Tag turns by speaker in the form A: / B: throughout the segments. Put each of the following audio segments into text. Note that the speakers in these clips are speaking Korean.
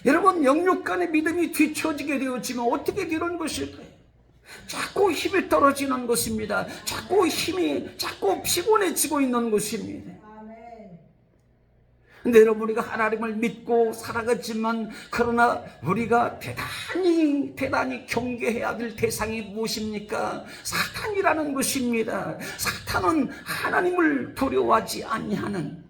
A: 여러분, 영육 간의 믿음이 뒤처지게 되어지면 어떻게 되는 것일까요? 자꾸 힘이 떨어지는 것입니다. 자꾸 피곤해지고 있는 것입니다. 근데 여러분, 우리가 하나님을 믿고 살아갔지만, 그러나 우리가 대단히 경계해야 될 대상이 무엇입니까? 사탄이라는 것입니다. 사탄은 하나님을 두려워하지 아니하는,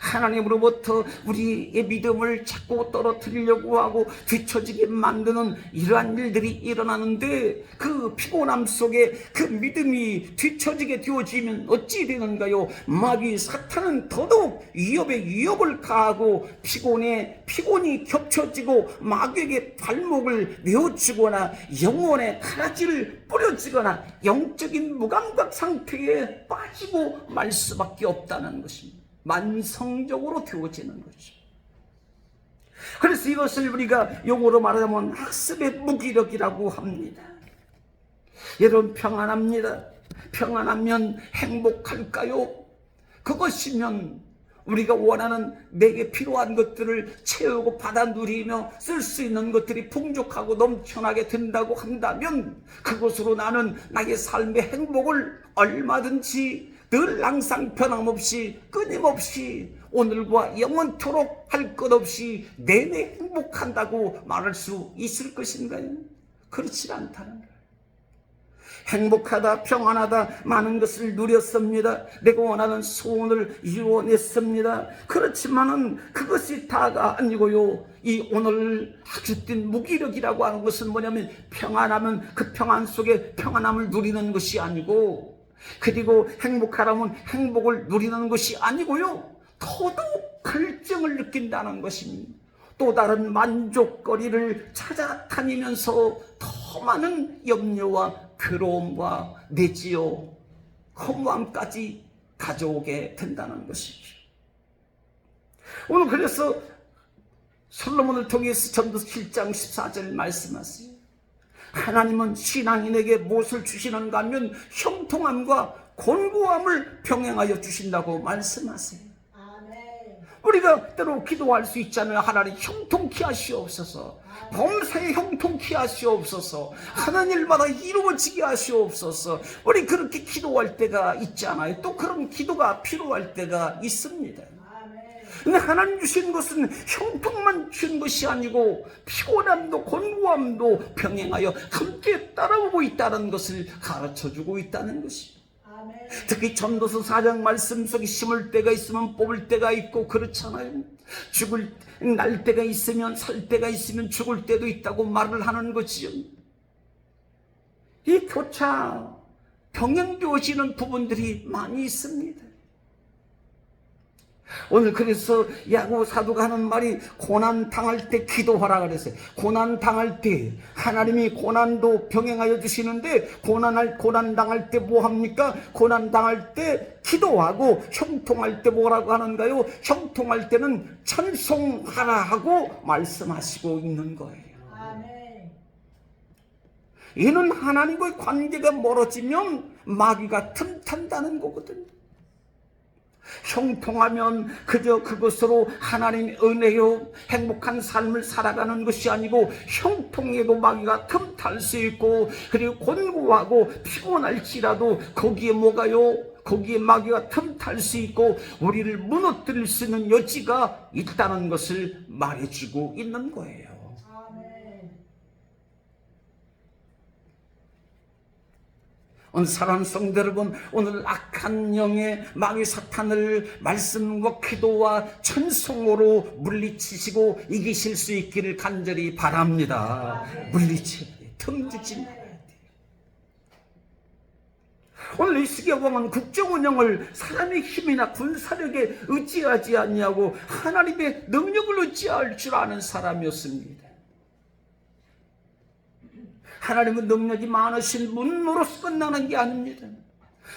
A: 하나님으로부터 우리의 믿음을 자꾸 떨어뜨리려고 하고 뒤처지게 만드는 이러한 일들이 일어나는데, 그 피곤함 속에 그 믿음이 뒤처지게 되어지면 어찌 되는가요? 마귀 사탄은 더더욱 위협에 위협을 가하고 피곤이 겹쳐지고 마귀에게 발목을 내어주거나 영혼에 가라지를 뿌려주거나 영적인 무감각 상태에 빠지고 말 수밖에 없다는 것입니다. 만성적으로 되어지는 거죠. 그래서 이것을 우리가 용어로 말하자면 학습의 무기력이라고 합니다. 여러분, 평안합니다. 평안하면 행복할까요? 그것이면 우리가 원하는 내게 필요한 것들을 채우고 받아 누리며 쓸 수 있는 것들이 풍족하고 넘쳐나게 된다고 한다면, 그것으로 나는 나의 삶의 행복을 얼마든지 늘 항상 변함없이 끊임없이 오늘과 영원토록 할 것 없이 내내 행복한다고 말할 수 있을 것인가요? 그렇지 않다는 거예요. 행복하다, 평안하다, 많은 것을 누렸습니다. 내가 원하는 소원을 이루어냈습니다. 그렇지만은 그것이 다가 아니고요, 이 오늘 학습된 무기력이라고 하는 것은 뭐냐면, 평안하면 그 평안 속에 평안함을 누리는 것이 아니고, 그리고 행복하라면 행복을 누리는 것이 아니고요, 더더욱 갈증을 느낀다는 것입니다. 또 다른 만족거리를 찾아다니면서 더 많은 염려와 괴로움과 내지요 허무함까지 가져오게 된다는 것이죠. 오늘 그래서 솔로몬을 통해서 전도서 7장 14절 말씀하세요. 하나님은 신앙인에게 무엇을 주시는가 하면 형통함과 곤고함을 병행하여 주신다고 말씀하세요. 우리가 때로 기도할 수 있잖아요. 하나님 형통케 하시옵소서, 범사에 형통케 하시옵소서, 하는 일마다 이루어지게 하시옵소서. 우리 그렇게 기도할 때가 있잖아요. 또 그런 기도가 필요할 때가 있습니다. 근데 하나님 주신 것은 형통만 주신 것이 아니고 피곤함도 곤고함도 병행하여 함께 따라오고 있다는 것을 가르쳐주고 있다는 것입니다. 특히 전도서 4장 말씀 속에 심을 때가 있으면 뽑을 때가 있고 그렇잖아요. 죽을 날 때가 있으면 살 때가 있으면 죽을 때도 있다고 말을 하는 거지요. 이 교차 병행되어지는 부분들이 많이 있습니다. 오늘 그래서 야고 사도가 하는 말이 고난 당할 때 기도하라 그랬어요. 고난 당할 때 하나님이 고난도 병행하여 주시는데, 고난 당할 때 뭐 합니까? 고난 당할 때 기도하고, 형통할 때 뭐라고 하는가요? 형통할 때는 찬송하라 하고 말씀하시고 있는 거예요. 이는 하나님과의 관계가 멀어지면 마귀가 틈탄다는 거거든요. 형통하면 그저 그것으로 하나님의 은혜요 행복한 삶을 살아가는 것이 아니고, 형통에도 마귀가 틈탈 수 있고, 그리고 곤고하고 피곤할지라도 거기에 뭐가요? 거기에 마귀가 틈탈 수 있고 우리를 무너뜨릴 수 있는 여지가 있다는 것을 말해주고 있는 거예요. 오늘 사랑하는 성도 여러분, 오늘 악한 영의 마귀 사탄을 말씀과 기도와 찬송으로 물리치시고 이기실 수 있기를 간절히 바랍니다. 물리쳐야 돼. 틈주지 말아야 돼. 오늘 이 시기에 보면 국정운영을 사람의 힘이나 군사력에 의지하지 않냐고 하나님의 능력을 의지할 줄 아는 사람이었습니다. 하나님은 능력이 많으신 분으로서 끝나는 게 아닙니다.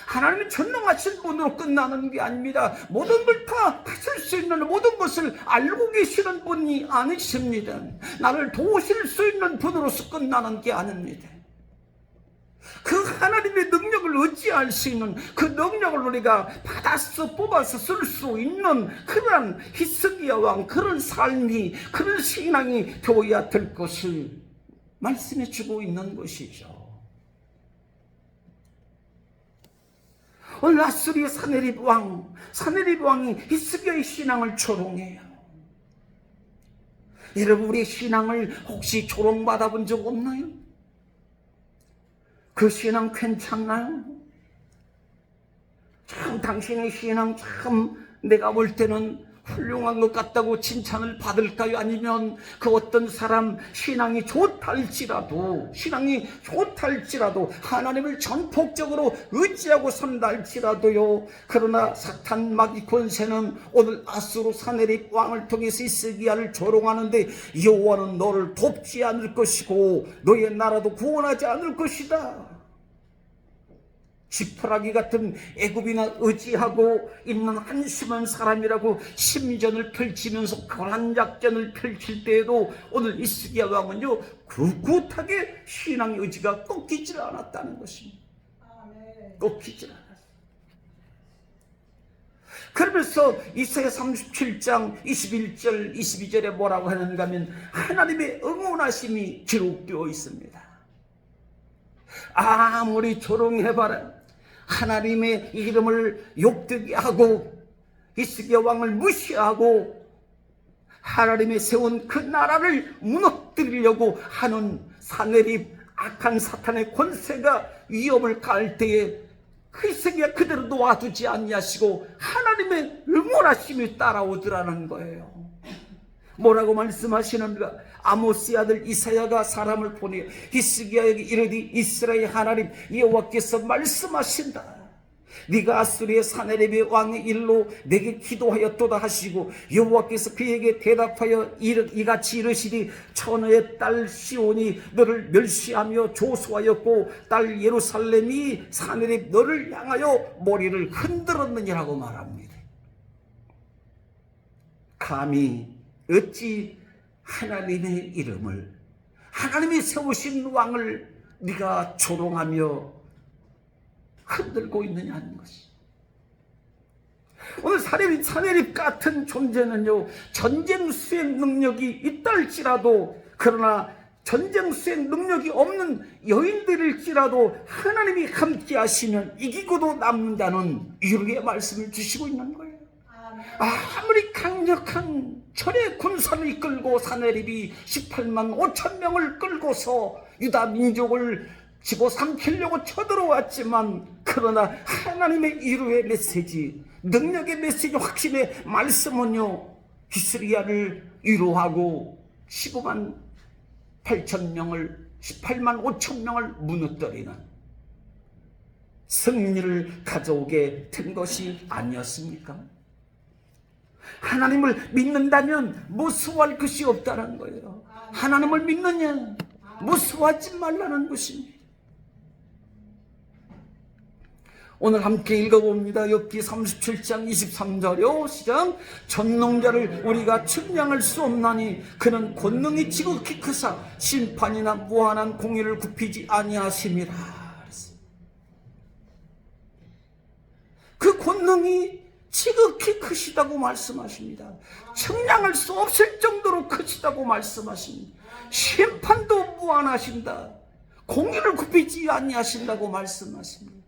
A: 하나님은 전능하신 분으로 끝나는 게 아닙니다. 모든 걸 다 하실 수 있는, 모든 것을 알고 계시는 분이 아니십니다. 나를 도우실 수 있는 분으로서 끝나는 게 아닙니다. 그 하나님의 능력을 의지할 수 있는, 그 능력을 우리가 받아서 뽑아서 쓸 수 있는 그런 히스기야 왕, 그런 삶이, 그런 신앙이 되어야 될 것을 말씀해 주고 있는 것이죠. 오늘 아수리의 사네립 왕이 히스기야의 신앙을 조롱해요. 여러분, 우리의 신앙을 혹시 조롱받아 본 적 없나요? 그 신앙 괜찮나요? 참 당신의 신앙 참 내가 볼 때는 훌륭한 것 같다고 칭찬을 받을까요? 아니면 그 어떤 사람 신앙이 좋달지라도 하나님을 전폭적으로 의지하고 산다 할지라도요, 그러나 사탄 마귀 권세는 오늘 아수르 사네립 왕을 통해서 히스기야를 조롱하는데, 여호와는 너를 돕지 않을 것이고 너의 나라도 구원하지 않을 것이다. 지푸라기 같은 애굽이나 의지하고 있는 한심한 사람이라고 심전을 펼치면서 고난 작전을 펼칠 때에도 오늘 히스기야 왕은요, 꿋꿋하게 신앙의 의지가 꺾이질 않았다는 것입니다. 꺾이질 않았어요. 그러면서 이사야 37장 21절 22절에 뭐라고 하는가 하면 하나님의 응원하심이 기록되어 있습니다. 아무리 조롱해봐라, 하나님의 이름을 욕되게 하고 히스기야 왕을 무시하고 하나님의 세운 그 나라를 무너뜨리려고 하는 사네립 악한 사탄의 권세가 위협을 가할 때에 히스기야 그대로 놓아두지 아니하시고 하나님의 응원하심이 따라오더라는 거예요. 뭐라고 말씀하시는가? 아모스의 아들 이사야가 사람을 보내 히스기야에게 이르되, 이스라엘 하나님 여호와께서 말씀하신다. 네가 아수르의 사네립의 왕의 일로 내게 기도하였도다 하시고, 여호와께서 그에게 대답하여 이같이 이르시니, 처녀의 딸 시온이 너를 멸시하며 조소하였고 딸 예루살렘이 사네립 너를 향하여 머리를 흔들었느니라고 말합니다. 감히 어찌 하나님의 이름을, 하나님이 세우신 왕을 네가 조롱하며 흔들고 있느냐 하는 것이. 오늘 사네립 같은 존재는요, 전쟁 수행 능력이 있다 할지라도, 그러나 전쟁 수행 능력이 없는 여인들일지라도 하나님이 함께 하시면 이기고도 남는다는 유르의 말씀을 주시고 있는 거예요. 아무리 강력한 철의 군사를 이끌고 사네립이 18만 5천 명을 끌고서 유다 민족을 집어삼키려고 쳐들어왔지만, 그러나 하나님의 이루의 메시지, 능력의 메시지, 확신의 말씀은요, 히스기야를 위로하고 15만 8천 명을 18만 5천 명을 무너뜨리는 승리를 가져오게 된 것이 아니었습니까? 하나님을 믿는다면 무수할 것이 없다는 거예요. 하나님을 믿느냐? 무수하지 말라는 것입니다. 오늘 함께 읽어봅니다. 욥기 37장 23절이요. 시작. 전능자를 우리가 측량할 수 없나니 그는 권능이 지극히 크사 심판이나 무한한 공의를 굽히지 아니하심이라. 그 권능이 지극히 크시다고 말씀하십니다. 측량할 수 없을 정도로 크시다고 말씀하십니다. 심판도 무한하신다. 공의를 굽히지 아니하신다고 말씀하십니다.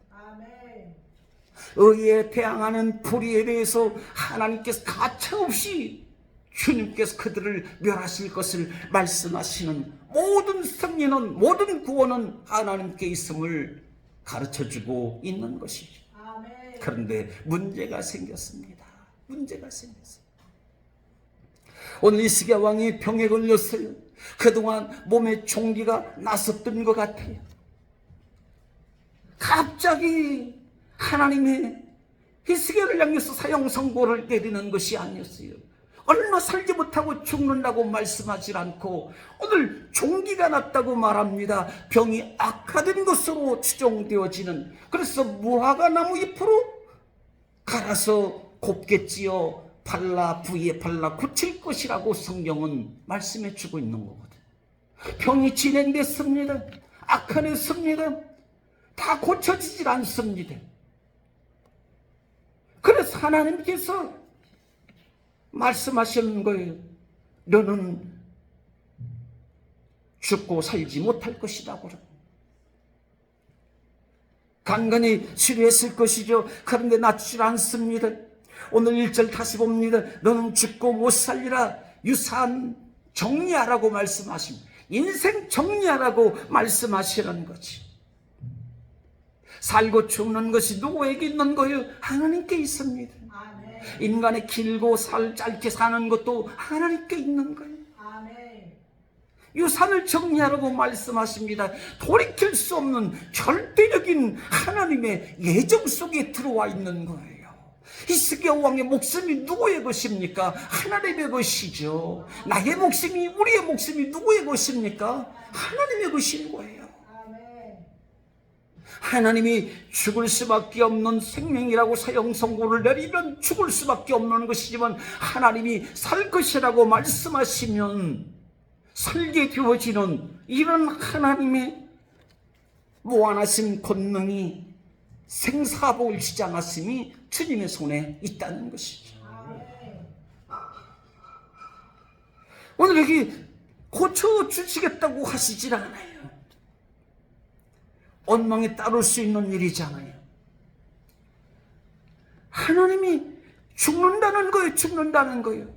A: 의에 대항하는 불의에 대해서 하나님께서 가차없이 주님께서 그들을 멸하실 것을 말씀하시는 모든 승리는, 모든 구원은 하나님께 있음을 가르쳐주고 있는 것이죠. 그런데 문제가 생겼습니다. 오늘 히스기야 왕이 병에 걸렸어요. 그동안 몸에 종기가 났었던 것 같아요. 갑자기 하나님의 히스기야를 향해서 사형 선고를 내리는 것이 아니었어요. 얼마 살지 못하고 죽는다고 말씀하지 않고 오늘 종기가 났다고 말합니다. 병이 악화된 것으로 추정되어지는, 그래서 무화과 나무 잎으로 갈아서 곱게 찌어 부위에 발라 굳힐 것이라고 성경은 말씀해 주고 있는 거거든요. 병이 진행됐습니다. 악화됐습니다. 다 고쳐지질 않습니다. 그래서 하나님께서 말씀하시는 거예요. 너는 죽고 살지 못할 것이라고. 간간히 치료했을 것이죠. 그런데 낫질 않습니다. 오늘 1절 다시 봅니다. 너는 죽고 못 살리라. 유산 정리하라고 말씀하십니다. 인생 정리하라고 말씀하시는 거지. 살고 죽는 것이 누구에게 있는 거예요? 하나님께 있습니다. 인간의 길고 짧게 사는 것도 하나님께 있는 거예요. 유산을 정리하라고 말씀하십니다. 돌이킬 수 없는 절대적인 하나님의 예정 속에 들어와 있는 거예요. 히스기야 왕의 목숨이 누구의 것입니까? 하나님의 것이죠. 나의 목숨이, 우리의 목숨이 누구의 것입니까? 하나님의 것인 거예요. 하나님이 죽을 수밖에 없는 생명이라고 사형 선고를 내리면 죽을 수밖에 없는 것이지만, 하나님이 살 것이라고 말씀하시면 살게 되어지는 이런 하나님의 무한하신 권능이, 생사복을 주지 않았음이 주님의 손에 있다는 것이죠. 오늘 여기 고쳐주시겠다고 하시질 않아요. 원망에 따를 수 있는 일이잖아요. 하나님이 죽는다는 거예요. 죽는다는 거예요.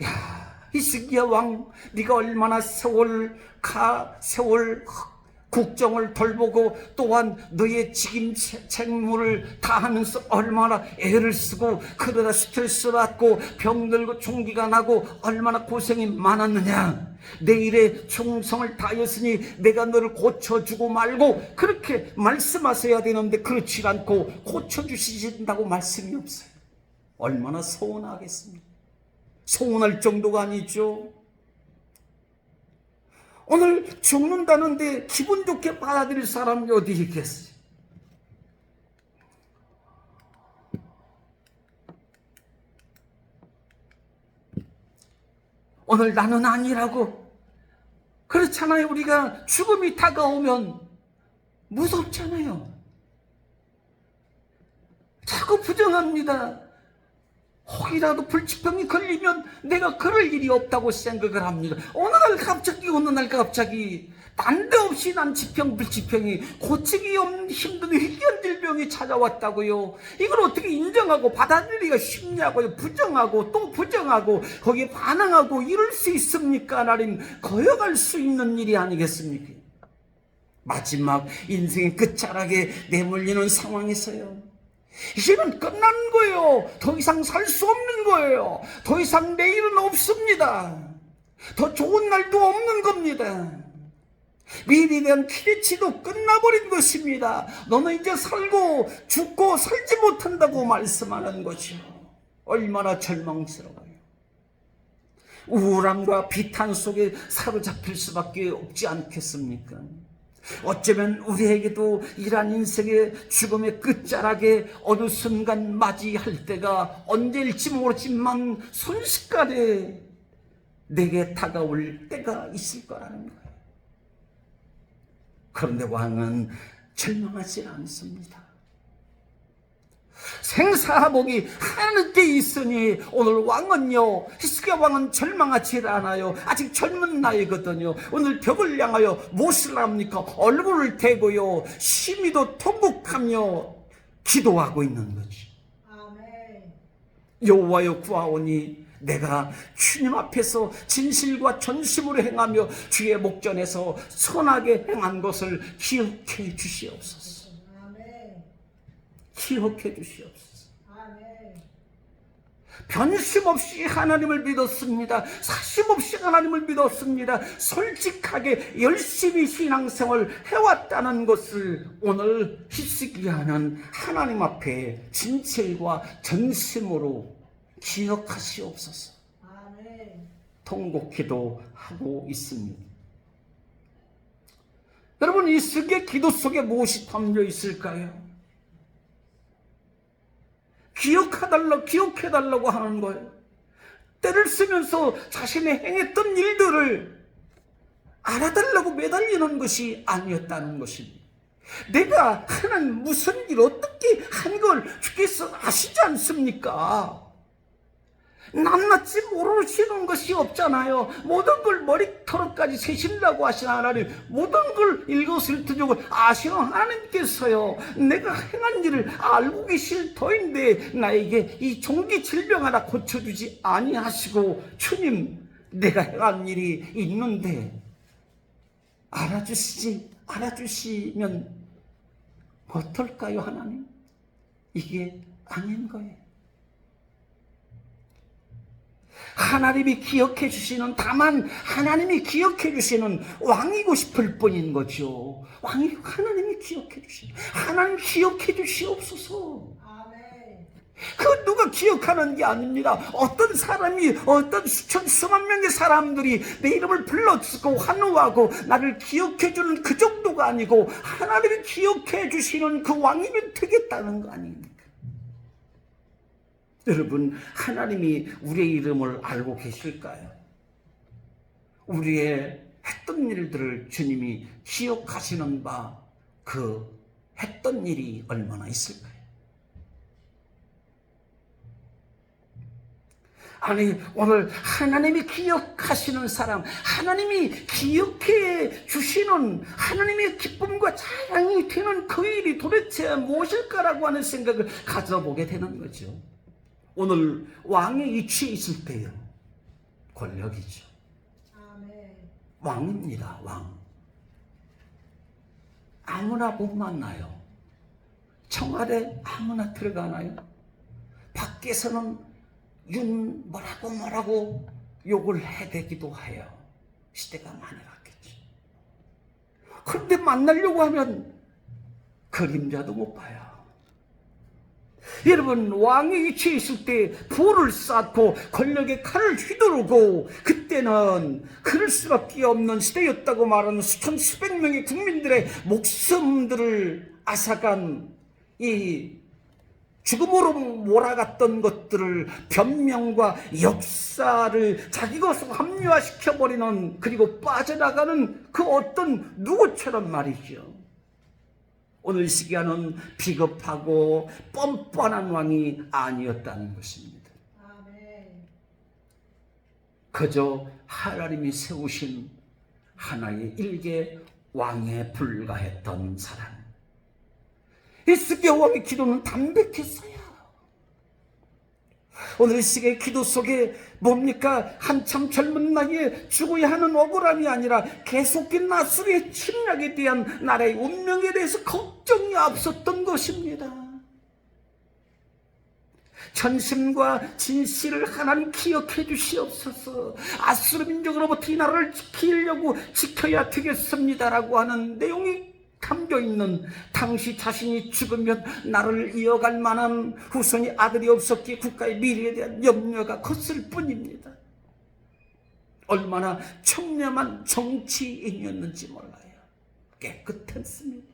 A: 야, 히스기야 왕, 네가 얼마나 세월 국정을 돌보고 또한 너의 책무를 다하면서 얼마나 애를 쓰고 그러다 스트레스 받고 병들고 총기가 나고 얼마나 고생이 많았느냐. 내 일에 충성을 다했으니 내가 너를 고쳐주고 말고, 그렇게 말씀하셔야 되는데 그렇지 않고 고쳐주신다고 말씀이 없어요. 얼마나 서운하겠습니까? 서운할 정도가 아니죠. 오늘 죽는다는데 기분 좋게 받아들일 사람이 어디 있겠어요? 오늘 나는 아니라고. 그렇잖아요. 우리가 죽음이 다가오면 무섭잖아요. 자꾸 부정합니다. 혹이라도 불치병이 걸리면 내가 그럴 일이 없다고 생각을 합니다. 어느 날 갑자기 난데없이 난 불치병이 고치기 힘든 희귀질병이 찾아왔다고요. 이걸 어떻게 인정하고 받아들이기가 쉽냐고요. 부정하고 또 부정하고 거기에 반응하고 이럴 수 있습니까? 하나님, 거역할 수 있는 일이 아니겠습니까? 마지막 인생의 끝자락에 내몰리는 상황에서요, 이제는 끝난 거예요. 더 이상 살 수 없는 거예요. 더 이상 내일은 없습니다. 더 좋은 날도 없는 겁니다. 미래에 대한 기대치도 끝나버린 것입니다. 너는 이제 살고 죽고 살지 못한다고 말씀하는 거죠. 얼마나 절망스러워요. 우울함과 비탄 속에 사로잡힐 수밖에 없지 않겠습니까? 어쩌면 우리에게도 이러한 인생의 죽음의 끝자락에 어느 순간 맞이할 때가 언제일지 모르지만 순식간에 내게 다가올 때가 있을 거라는 거예요. 그런데 왕은 절망하지 않습니다. 생사복이 하나님께 있으니 오늘 왕은요, 히스기야 왕은 절망하지 않아요. 아직 젊은 나이거든요. 오늘 벽을 향하여 무엇을 합니까? 얼굴을 대고요, 심히도 통곡하며 기도하고 있는 거지. 여호와여 구하오니 내가 주님 앞에서 진실과 전심으로 행하며 주의 목전에서 선하게 행한 것을 기억해 주시옵소서. 기억해 주시옵소서. 변심 없이 하나님을 믿었습니다. 사심 없이 하나님을 믿었습니다. 솔직하게 열심히 신앙생활을 해왔다는 것을 오늘 히스기야는 하나님 앞에 진실과 전심으로 기억하시옵소서. 통곡기도 하고 있습니다. 여러분, 히스기야 기도 속에 무엇이 담겨 있을까요? 기억해달라고 하는 거예요. 때를 쓰면서 자신의 행했던 일들을 알아달라고 매달리는 것이 아니었다는 것입니다. 내가 하는 무슨 일 어떻게 한 걸 주께서 아시지 않습니까? 낱낱이 모르시는 것이 없잖아요. 모든 걸 머리털까지 세신다고 하신 하나님, 모든 걸 일거수일투족을 아시는 하나님께서요, 내가 행한 일을 알고 계실 터인데 나에게 이 종기 질병 하나 고쳐주지 아니하시고, 주님, 내가 행한 일이 있는데 알아주시면 어떨까요, 하나님? 이게 아닌 거예요. 하나님이 기억해 주시는, 다만 하나님이 기억해 주시는 왕이고 싶을 뿐인 거죠. 하나님이 기억해 주시는, 하나님 기억해 주시옵소서. 그 누가 기억하는 게 아닙니다. 어떤 사람이, 어떤 수만 명의 사람들이 내 이름을 불러주고 환호하고 나를 기억해 주는 그 정도가 아니고, 하나님이 기억해 주시는 그 왕이면 되겠다는 거 아닙니까? 여러분, 하나님이 우리의 이름을 알고 계실까요? 우리의 했던 일들을 주님이 기억하시는 바, 그 했던 일이 얼마나 있을까요? 아니, 오늘 하나님이 기억하시는 사람, 하나님이 기억해 주시는, 하나님의 기쁨과 자랑이 되는 그 일이 도대체 무엇일까라고 하는 생각을 가져보게 되는 거죠. 오늘 왕의 위치에 있을 때요, 권력이죠. 왕입니다, 왕. 아무나 못 만나요. 청와대 아무나 들어가나요? 밖에서는 뭐라고 욕을 해대기도 해요. 시대가 많이 바뀌었죠. 그런데 만나려고 하면 그림자도 못 봐요. 여러분, 왕의 위치에 있을 때 부를 쌓고 권력의 칼을 휘두르고, 그때는 그럴 수밖에 없는 시대였다고 말하는 수백 명의 국민들의 목숨들을 앗아간, 이 죽음으로 몰아갔던 것들을 변명과 역사를 자기 것으로 합리화시켜버리는, 그리고 빠져나가는 그 어떤 누구처럼 말이죠. 오늘 시기와는 비겁하고 뻔뻔한 왕이 아니었다는 것입니다. 그저 하나님이 세우신 하나의 일개 왕에 불과했던 사람. 히스기야 왕의 기도는 담백했어요. 오늘 시기의 기도 속에 뭡니까? 한참 젊은 나이에 죽어야 하는 억울함이 아니라 계속된 나스루의 침략에 대한 나라의 운명에 대해서 걱정이 앞섰던 것입니다. 전심과 진실을 하나님 기억해 주시옵소서. 아수르 민족으로부터 이 나라를 지켜야 되겠습니다라고 하는 내용이 담겨있는, 당시 자신이 죽으면 나를 이어갈 만한 후손이 아들이 없었기에 국가의 미래에 대한 염려가 컸을 뿐입니다. 얼마나 청렴한 정치인이었는지 몰라요. 깨끗했습니다.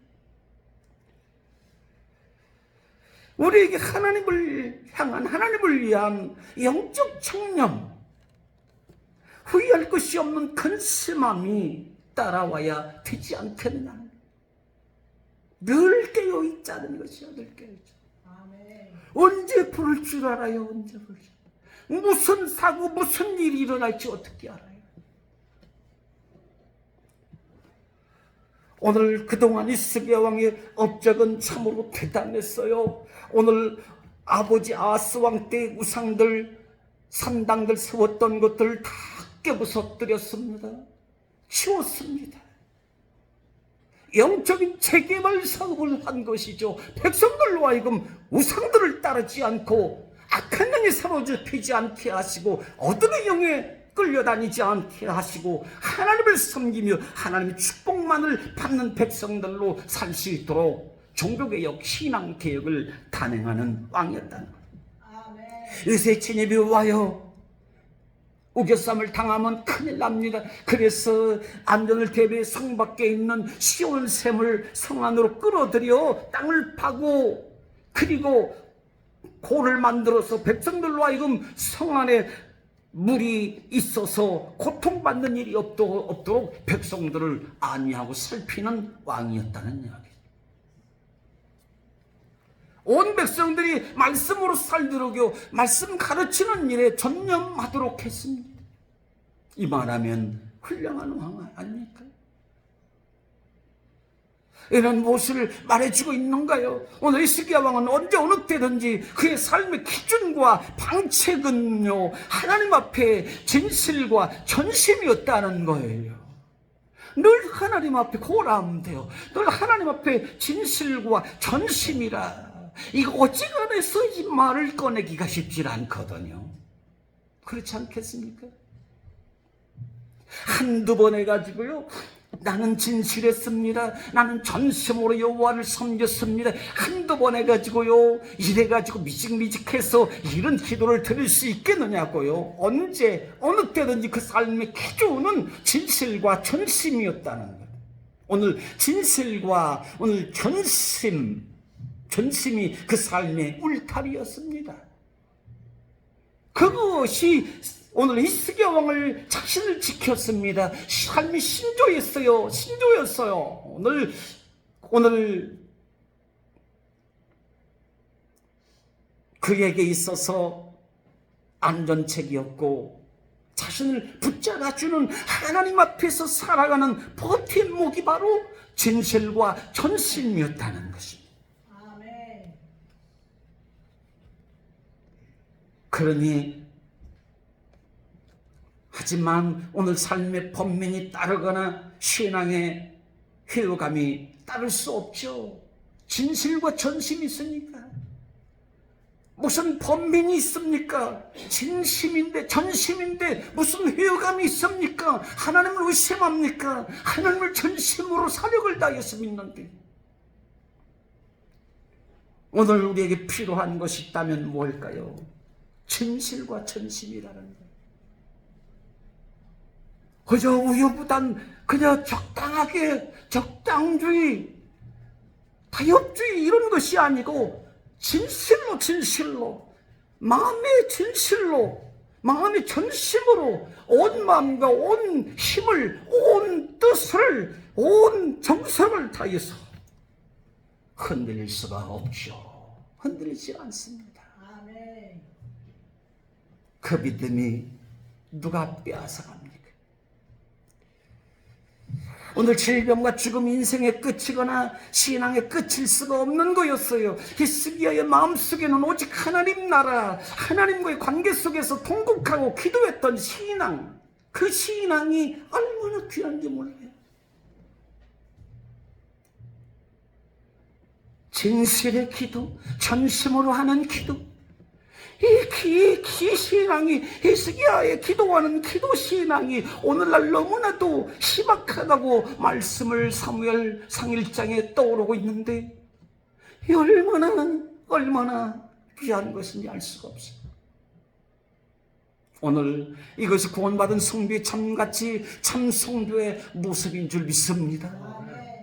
A: 우리에게 하나님을 향한, 하나님을 위한 영적 청렴, 후회할 것이 없는 근심함이 따라와야 되지 않겠나. 늘 깨어있자는 것이요, 늘 깨어있자. 언제 부를 줄 알아요? 언제 부를 줄 알아요? 무슨 사고, 무슨 일이 일어날지 어떻게 알아요? 오늘 그동안 히스기야 왕의 업적은 참으로 대단했어요. 오늘 아버지 아하스 왕 때 우상들, 산당들 세웠던 것들을 다 깨부숴뜨렸습니다. 치웠습니다. 영적인 재개발 사업을 한 것이죠. 백성들로 하여금 우상들을 따르지 않고 악한 영에 사로잡히지 않게 하시고 어둠의 영에 끌려다니지 않게 하시고 하나님을 섬기며 하나님의 축복만을 받는 백성들로 살 수 있도록 종교개혁, 신앙개혁을 단행하는 왕이었다는 거예요. 의세 진입이 와요. 우겨쌈을 당하면 큰일 납니다. 그래서 안전을 대비해 성 밖에 있는 시온샘을 성 안으로 끌어들여 땅을 파고, 그리고 고를 만들어서 백성들로 하여금 성 안에 물이 있어서 고통받는 일이 없도록 백성들을 안위하고 살피는 왕이었다는 이야기. 온 백성들이 말씀으로 살도록요 말씀 가르치는 일에 전념하도록 했습니다. 이 말하면 훌륭한 왕 아닙니까? 이런 무엇을 말해주고 있는가요? 오늘 히스기야 왕은 언제 어느 때든지 그의 삶의 기준과 방책은요 하나님 앞에 진실과 전심이었다는 거예요. 늘 하나님 앞에 고라하면 돼요. 늘 하나님 앞에 진실과 전심이라. 이거 어지간해서 이 말을 꺼내기가 쉽지 않거든요. 그렇지 않겠습니까? 한두 번 해가지고요 나는 진실했습니다, 나는 전심으로 여호와를 섬겼습니다, 한두 번 해가지고요 이래가지고 미직미직해서 이런 기도를 드릴 수 있겠느냐고요. 언제 어느 때든지 그 삶의 기준은 진실과 전심이었다는 거예요. 오늘 진실과 오늘 전심이 그 삶의 울타리였습니다. 그것이 오늘 히스기야 왕을 자신을 지켰습니다. 삶이 신조였어요. 오늘 그에게 있어서 안전책이었고 자신을 붙잡아주는 하나님 앞에서 살아가는 버팀목이 바로 진실과 전심이었다는 것입니다. 아멘. 그러니 하지만 오늘 삶의 번민이 따르거나 신앙의 회유감이 따를 수 없죠. 진실과 전심이 있으니까. 무슨 번민이 있습니까? 진심인데 전심인데 무슨 회유감이 있습니까? 하나님을 의심합니까? 하나님을 전심으로 사력을 다해서 믿는데. 오늘 우리에게 필요한 것이 있다면 뭘까요? 진실과 전심이라는 것. 그저 우유부단 그냥 적당하게 적당주의 타협주의 이런 것이 아니고 진실로 마음의 진실로 마음의 전심으로 온 마음과 온 힘을 온 뜻을 온 정성을 다해서 흔들릴 수가 없죠. 흔들리지 않습니다. 아멘. 그 믿음이 누가 빼앗아갑니까? 오늘 질병과 죽음 인생의 끝이거나 신앙의 끝일 수가 없는 거였어요. 히스기야의 마음속에는 오직 하나님 나라, 하나님과의 관계 속에서 통곡하고 기도했던 신앙, 그 신앙이 얼마나 귀한지 몰라요. 진실의 기도, 전심으로 하는 기도, 이 신앙이, 히스기야의 기도하는 기도 신앙이 오늘날 너무나도 희박하다고 말씀을 사무엘 상일장에 떠오르고 있는데 얼마나 귀한 것인지 알 수가 없어요. 오늘 이것이 구원받은 성도의 참 성도의 모습인 줄 믿습니다.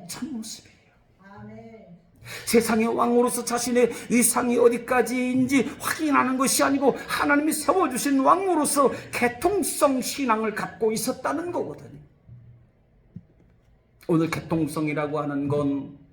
A: 참 모습이에요. 세상의 왕으로서 자신의 위상이 어디까지인지 확인하는 것이 아니고 하나님이 세워주신 왕으로서 개통성 신앙을 갖고 있었다는 거거든요. 오늘 개통성이라고 하는 건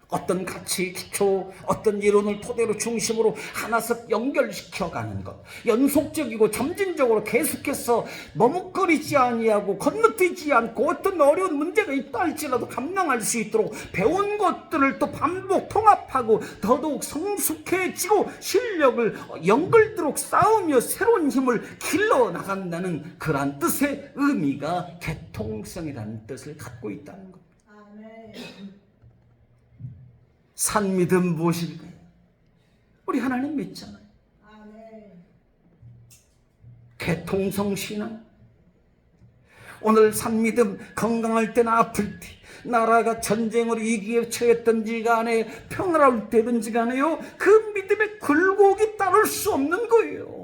A: 어떤 가치, 기초, 어떤 이론을 토대로 중심으로 하나씩 연결시켜가는 것, 연속적이고 점진적으로 계속해서 머뭇거리지 아니하고 건너뛰지 않고 어떤 어려운 문제가 있다 할지라도 감당할 수 있도록 배운 것들을 또 반복 통합하고 더더욱 성숙해지고 실력을 연결도록 쌓으며 새로운 힘을 길러나간다는 그러한 뜻의 의미가 개통성이라는 뜻을 갖고 있다는 것. 산믿음 무엇일까요? 우리 하나님 믿잖아요. 개통성 신앙. 오늘 산믿음, 건강할 때나 아플 때, 나라가 전쟁으로 위기에 처했던지 간에 평화로울 때든지 간에요, 그 믿음의 굴곡이 따를 수 없는 거예요.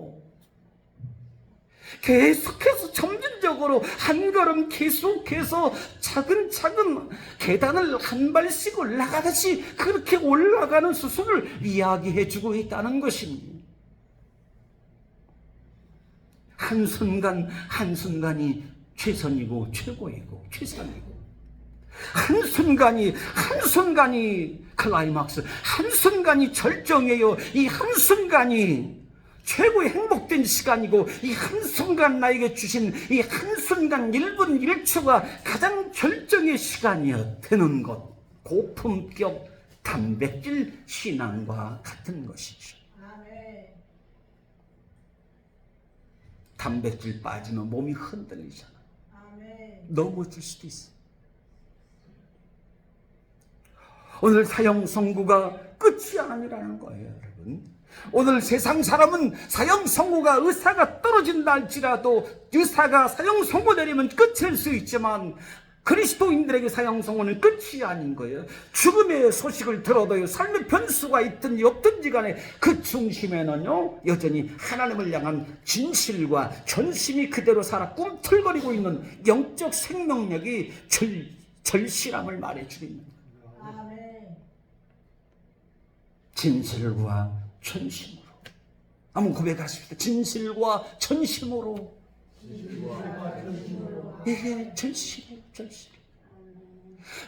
A: 계속해서 점진적으로 한 걸음 계속해서 차근차근 계단을 한 발씩 올라가듯이 그렇게 올라가는 수순을 이야기해주고 있다는 것입니다. 한순간이 최선이고 최고이고 최선이고 한순간이 클라이막스, 한순간이 절정이에요. 이 한순간이 최고의 행복된 시간이고, 이 한순간 나에게 주신 이 한순간 1분 1초가 가장 절정의 시간이어 되는 것, 고품격 단백질 신앙과 같은 것이죠. 단백질 빠지면 몸이 흔들리잖아. 넘어질 수도 있어. 오늘 사형 선고가 끝이 아니라는 거예요, 여러분. 오늘 세상 사람은 사형 선고가 의사가 떨어진다 할지라도 의사가 사형 선고 내리면 끝일 수 있지만 그리스도인들에게 사형 선고는 끝이 아닌 거예요. 죽음의 소식을 들어도요, 삶의 변수가 있든지 없든지 간에 그 중심에는요, 여전히 하나님을 향한 진실과 전심이 그대로 살아 꿈틀거리고 있는 영적 생명력이 절실함을 말해주는 거예요. 진실과 전심으로. 한번 고백하십시다. 진실과 전심으로. 예, 절실해요, 절실.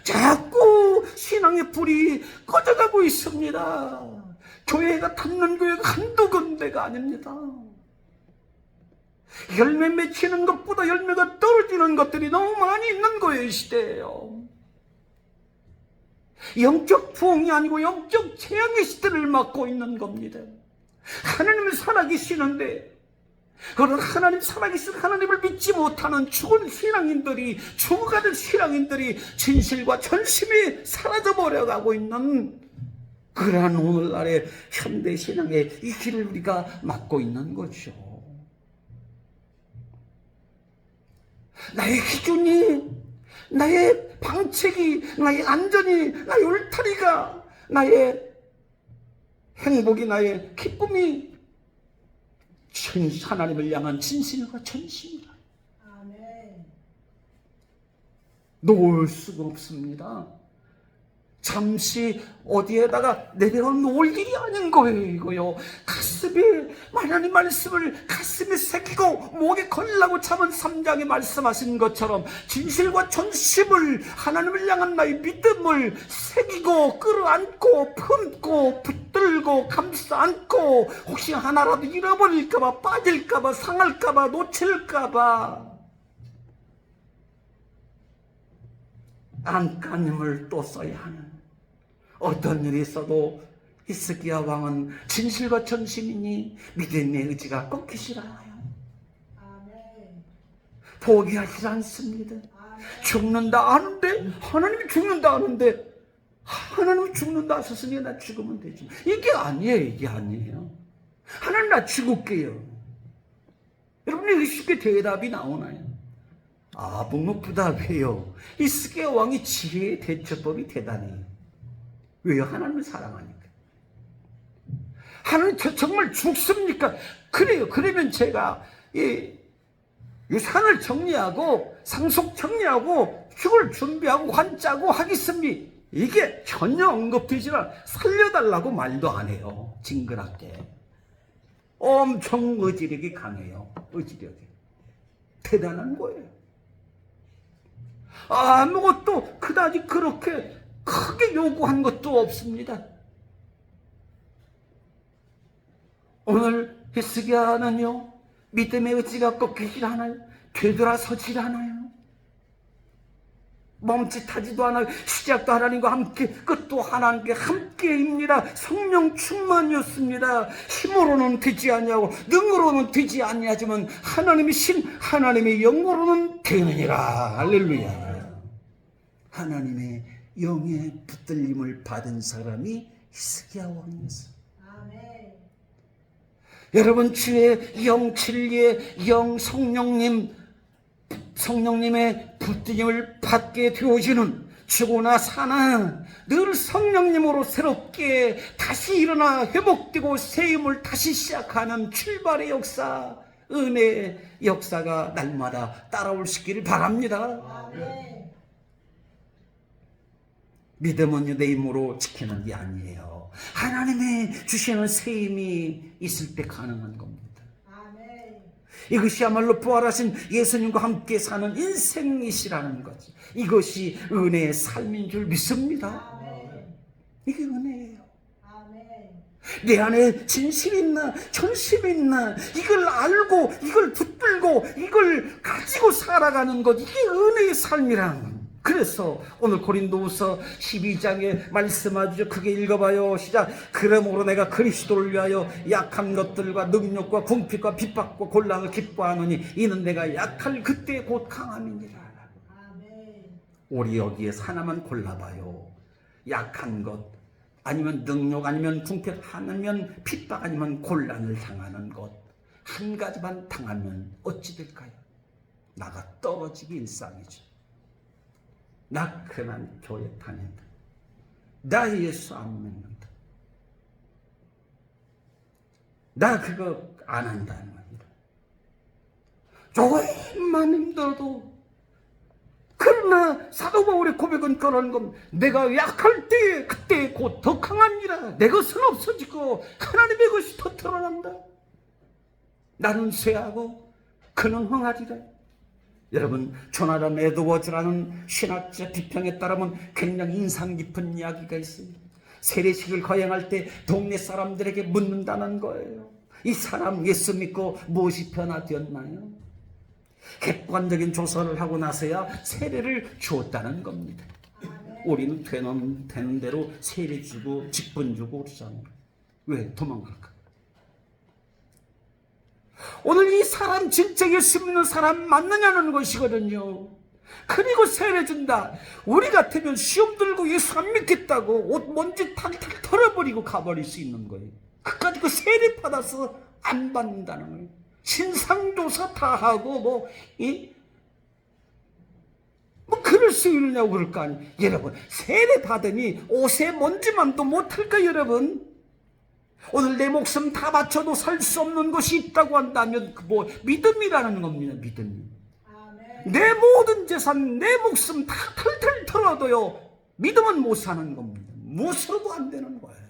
A: 자꾸 신앙의 불이 꺼져가고 있습니다. 교회가 닿는 교회가 한두 군데가 아닙니다. 열매 맺히는 것보다 열매가 떨어지는 것들이 너무 많이 있는 거예요, 이 시대예요. 영적 부흥이 아니고 영적 재앙의 시대를 맞고 있는 겁니다. 하나님은 살아계시는데, 그런 하나님 살아계신 하나님을 믿지 못하는 죽은 신앙인들이, 죽어가는 신앙인들이 진실과 전심이 사라져버려가고 있는 그러한 오늘날의 현대신앙의 이 길을 우리가 맞고 있는 거죠. 나의 기준이, 나의 방책이, 나의 안전이, 나의 울타리가, 나의 행복이, 나의 기쁨이 하나님을 향한 진실과 전심이다. 놓을 수가 없습니다. 잠시 어디에다가 내려놓을 일이 아닌 거예요, 이거요. 가슴에 하나님 말씀을 가슴에 새기고 목에 걸라고 참은 3장에 말씀하신 것처럼 진실과 전심을, 하나님을 향한 나의 믿음을 새기고 끌어안고 품고 붙들고 감싸 안고, 혹시 하나라도 잃어버릴까봐, 빠질까봐, 상할까봐, 놓칠까봐 안간힘을 또 써야 하는, 어떤 일이 있어도 히스기야 왕은 진실과 전심이니 믿음의 의지가 꺾이질 않아요. 포기하지 않습니다. 죽는다 아는데, 하나님이 죽는다 아는데, 하나님이 죽는다 하셨으니 나 죽으면 되지. 이게 아니에요, 이게 아니에요. 하나님 나 죽을게요. 여러분이 쉽게 대답이 나오나요? 묵묵부답해요. 히스기야 왕이 지혜의 대처법이 대단해요. 왜요? 하나님을 사랑하니까. 하나님 저 정말 죽습니까? 그래요. 그러면 제가 이 산을 정리하고 상속 정리하고 죽을 준비하고 관 짜고 하겠습니다. 이게 전혀 언급되지 않아. 살려달라고 말도 안 해요. 징그럽게. 엄청 의지력이 강해요. 의지력이. 대단한 거예요. 아무것도 그다지 그렇게 크게 요구한 것도 없습니다. 오늘 히스기야는요, 믿음의 의지가 꺾이질 않아요. 되돌아서질 않아요. 멈칫하지도 않아요. 시작도 하나님과 함께, 끝도 하나님과 함께입니다. 성령 충만이었습니다. 힘으로는 되지 아니하고 능으로는 되지 아니하지만 하나님의 신, 하나님의 영으로는 되느니라. 할렐루야. 하나님의 영의 붙들림을 받은 사람이 히스기야 왕이었어요. 여러분, 주의 영, 진리의 영, 성령님의 붙들림을 받게 되어지는, 죽으나 사나 늘 성령님으로 새롭게 다시 일어나 회복되고 새 힘을 다시 시작하는 출발의 역사, 은혜의 역사가 날마다 따라올 수 있기를 바랍니다. 믿음은 내 힘으로 지키는 게 아니에요. 하나님의 주시는 새 힘이 있을 때 가능한 겁니다. 이것이야말로 부활하신 예수님과 함께 사는 인생이시라는 거지. 이것이 은혜의 삶인 줄 믿습니다. 이게 은혜예요. 내 안에 진실이 있나 전심이 있나 이걸 알고 이걸 붙들고 이걸 가지고 살아가는 것, 이게 은혜의 삶이란. 그래서 오늘 고린도후서 12장에 말씀하죠. 크게 읽어봐요. 시작. 그러므로 내가 그리스도를 위하여 약한 것들과 능력과 궁핍과 핍박과 곤란을 기뻐하노니 이는 내가 약할 그때 곧 강함이니라. 우리 여기에서 하나만 골라봐요. 약한 것, 아니면 능력, 아니면 궁핍, 아니면 핍박, 아니면 곤란을 당하는 것, 한 가지만 당하면 어찌 될까요? 나가 떨어지기 일상이죠. 나 그만 교회 다닌다. 나 예수 안 믿는다. 나 그거 안 한다는 겁니다. 조금만 힘들어도. 그러나 사도 바울의 고백은 그런 겁니다. 내가 약할 때 그때 곧 더 강합니다. 내 것은 없어지고 하나님의 것이 더 드러난다. 나는 쇠하고 그는 흥하리라. 여러분, 조나단 에드워즈라는 신학자 비평에 따르면 굉장히 인상 깊은 이야기가 있습니다. 세례식을 거행할 때 동네 사람들에게 묻는다는 거예요. 이 사람 예수 믿고 무엇이 변화되었나요? 객관적인 조사를 하고 나서야 세례를 주었다는 겁니다. 우리는 되는 대로 세례 주고 직분 주고 그러잖아요. 왜 도망갈까? 오늘 이 사람 진짜 예수 믿는 사람 맞느냐는 것이거든요. 그리고 세례 준다. 우리 같으면 시험 들고 예수 안 믿겠다고 옷 먼지 탈탈 털어버리고 가버릴 수 있는 거예요. 그까지 그 세례 받아서 안 받는다는 거예요. 신상조사 다 하고 뭐 그럴 수 있느냐고 그럴 거 아니에요. 여러분, 세례 받으니 옷에 먼지만도 못할까 여러분? 오늘 내 목숨 다 바쳐도 살 수 없는 것이 있다고 한다면 뭐 믿음이라는 겁니다. 믿음. 내 모든 재산, 내 목숨 다 탈탈 털어도요, 믿음은 못 사는 겁니다. 무엇으로도 안 되는 거예요.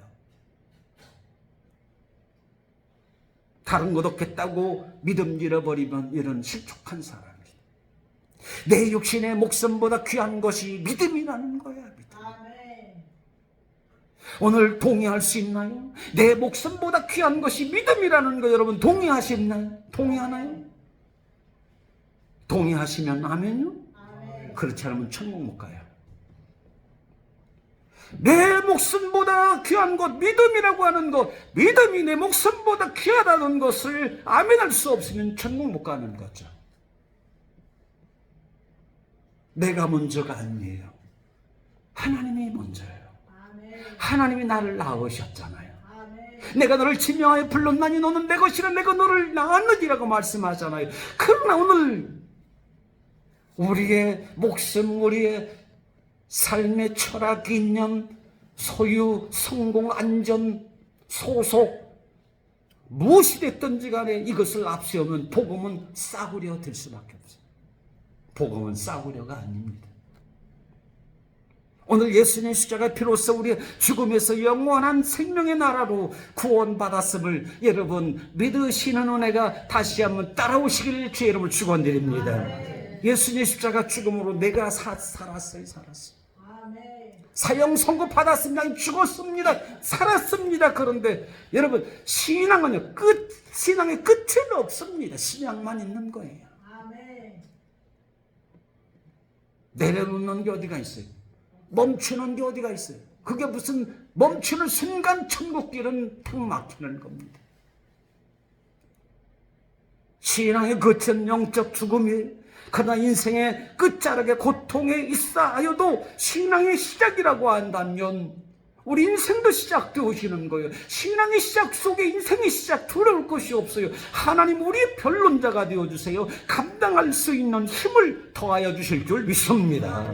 A: 다른 것 없겠다고 믿음 잃어버리면 이런 실족한 사람이에요. 내 육신의 목숨보다 귀한 것이 믿음이라는 거야. 믿음. 오늘 동의할 수 있나요? 내 목숨보다 귀한 것이 믿음이라는 거 여러분 동의하시나요? 동의하나요? 동의하시면 아멘요? 그렇지 않으면 천국 못 가요. 내 목숨보다 귀한 것, 믿음이라고 하는 것, 믿음이 내 목숨보다 귀하다는 것을 아멘할 수 없으면 천국 못 가는 거죠. 내가 먼저가 아니에요. 하나님이 먼저예요. 하나님이 나를 낳으셨잖아요. 내가 너를 지명하여 불렀나니 너는 내 것이라 내가 너를 낳았느니라고 말씀하잖아요. 그러나 오늘 우리의 목숨, 우리의 삶의 철학, 인연, 소유, 성공, 안전, 소속 무엇이 됐든지 간에 이것을 앞세우면 복음은 싸구려 될 수밖에 없어요. 복음은 싸구려가 아닙니다. 오늘 예수님의 십자가 피로써 우리의 죽음에서 영원한 생명의 나라로 구원받았음을 여러분 믿으시는 은혜가 다시 한번 따라오시길 주의 이름으로 축원드립니다. 예수님의 십자가 죽음으로 내가 살았어요. 사형 선고 받았습니다. 죽었습니다. 살았습니다. 그런데 여러분 신앙은요 신앙의 끝은 없습니다. 신앙만 있는 거예요. 내려놓는 게 어디가 있어요? 멈추는 게 어디가 있어요? 그게 무슨 멈추는 순간 천국길은 탁 막히는 겁니다. 신앙의 끝은 영적 죽음이에요. 그러나 인생의 끝자락에 고통에 있어하여도 신앙의 시작이라고 한다면 우리 인생도 시작되어지는 거예요. 신앙의 시작 속에 인생의 시작 두려울 것이 없어요. 하나님 우리의 변론자가 되어주세요. 감당할 수 있는 힘을 더하여 주실 줄 믿습니다.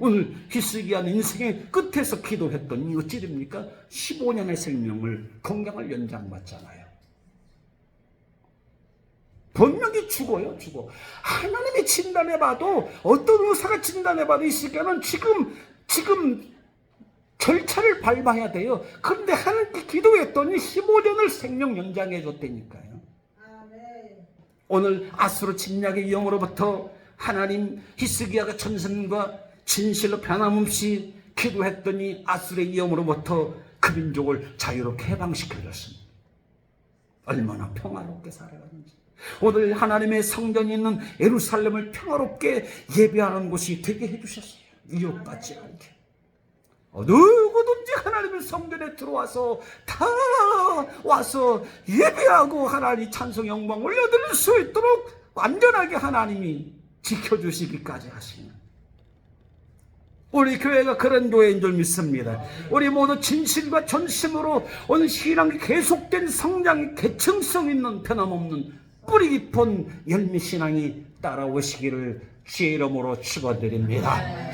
A: 오늘 히스기야는 인생의 끝에서 기도했더니 어찌 됩니까? 15년의 생명을 건강을 연장받잖아요. 분명히 죽어요. 죽어. 하나님이 진단해봐도 어떤 의사가 진단해봐도 히스기야는 지금 절차를 밟아야 돼요. 그런데 하나님께 기도했더니 15년을 생명 연장해 줬다니까요. 오늘 아수르 침략의 영으로부터 하나님 히스기야가 전선과 진실로 변함없이 기도했더니 아수르의 위험으로부터 그 민족을 자유롭게 해방시켜줬습니다. 얼마나 평화롭게 살아가는지. 오늘 하나님의 성전이 있는 예루살렘을 평화롭게 예배하는 곳이 되게 해주셨어요. 위협받지 않게. 누구든지 하나님의 성전에 들어와서 다 와서 예배하고 하나님 찬송 영광 올려드릴 수 있도록 완전하게 하나님이 지켜주시기까지 하시는 우리 교회가 그런 교회인 줄 믿습니다. 우리 모두 진실과 전심으로 오늘 신앙이 계속된 성장이 계층성 있는 변함없는 뿌리 깊은 열매 신앙이 따라오시기를 주의 이름으로 축원드립니다.